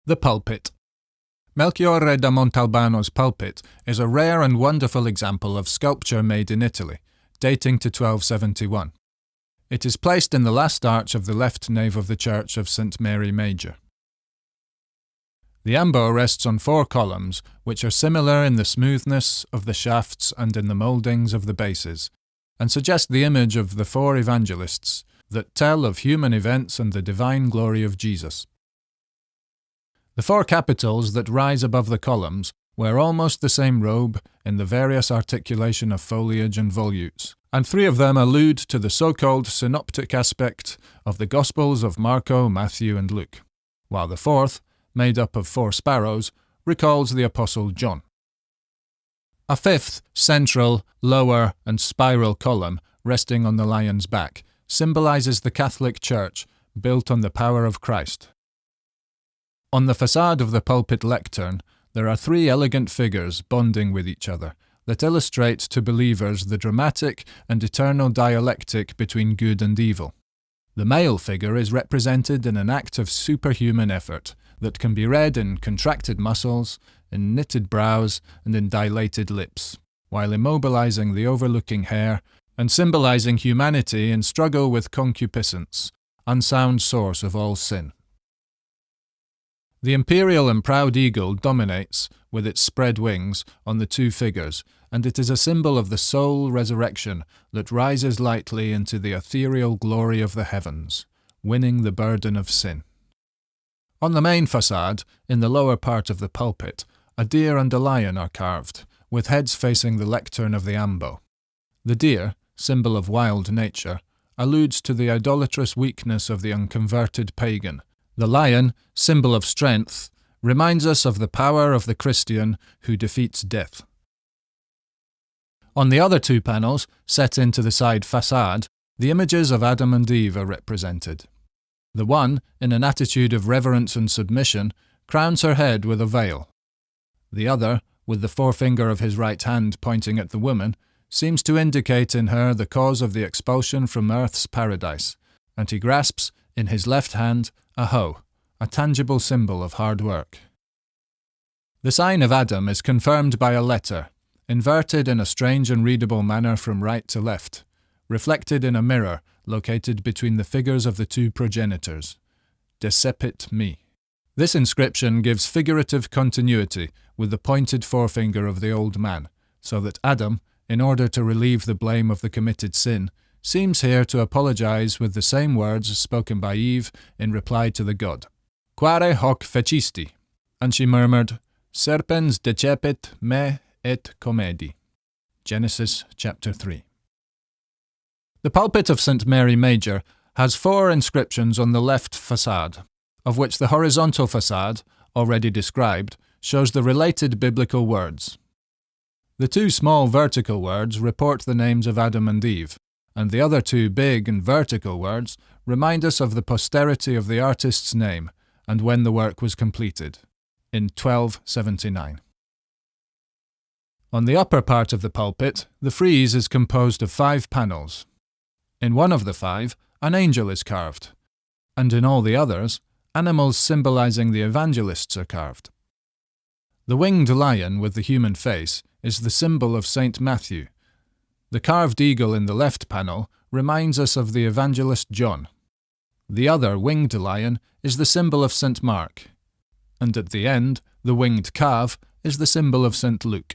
The Pulpit. Melchiorre da Montalbano's Pulpit is a rare and wonderful example of sculpture made in Italy, dating to 1271. It is placed in the last arch of the left nave of the church of St. Mary Major. The Ambo rests on 4 columns, which are similar in the smoothness of the shafts and in the mouldings of the bases, and suggest the image of the 4 Evangelists that tell of human events and the divine glory of Jesus. The 4 capitals that rise above the columns wear almost the same robe in the various articulation of foliage and volutes, and 3 of them allude to the so-called synoptic aspect of the Gospels of Marco, Matthew and Luke, while the 4th, made up of 4 sparrows, recalls the Apostle John. A 5th, central, lower and spiral column resting on the lion's back symbolizes the Catholic Church built on the power of Christ. On the facade of the pulpit lectern, there are 3 elegant figures bonding with each other that illustrate to believers the dramatic and eternal dialectic between good and evil. The male figure is represented in an act of superhuman effort that can be read in contracted muscles, in knitted brows, and in dilated lips, while immobilizing the overlooking hair and symbolizing humanity in struggle with concupiscence, unsound source of all sin. The imperial and proud eagle dominates, with its spread wings, on the 2 figures, and it is a symbol of the soul resurrection that rises lightly into the ethereal glory of the heavens, winning the burden of sin. On the main facade, in the lower part of the pulpit, a deer and a lion are carved, with heads facing the lectern of the Ambo. The deer, symbol of wild nature, alludes to the idolatrous weakness of the unconverted pagan. The lion, symbol of strength, reminds us of the power of the Christian who defeats death. On the other 2 panels, set into the side facade, the images of Adam and Eve are represented. The one, in an attitude of reverence and submission, crowns her head with a veil. The other, with the forefinger of his right hand pointing at the woman, seems to indicate in her the cause of the expulsion from earth's paradise, and he grasps, in his left hand, a hoe, a tangible symbol of hard work. The sign of Adam is confirmed by a letter, inverted in a strange and readable manner from right to left, reflected in a mirror located between the figures of the 2 progenitors. Decepit me. This inscription gives figurative continuity with the pointed forefinger of the old man, so that Adam, in order to relieve the blame of the committed sin, seems here to apologize with the same words spoken by Eve in reply to the god. Quare hoc fecisti? And she murmured, Serpens decepit me et comedi. Genesis chapter 3. The pulpit of St. Mary Major has 4 inscriptions on the left facade, of which the horizontal facade, already described, shows the related biblical words. The 2 small vertical words report the names of Adam and Eve, and the other 2 big and vertical words remind us of the posterity of the artist's name and when the work was completed, in 1279. On the upper part of the pulpit, the frieze is composed of 5 panels. In one of the 5, an angel is carved, and in all the others, animals symbolizing the Evangelists are carved. The winged lion with the human face is the symbol of St. Matthew. The carved eagle in the left panel reminds us of the evangelist John. The other winged lion is the symbol of St. Mark, and at the end, the winged calf is the symbol of St. Luke.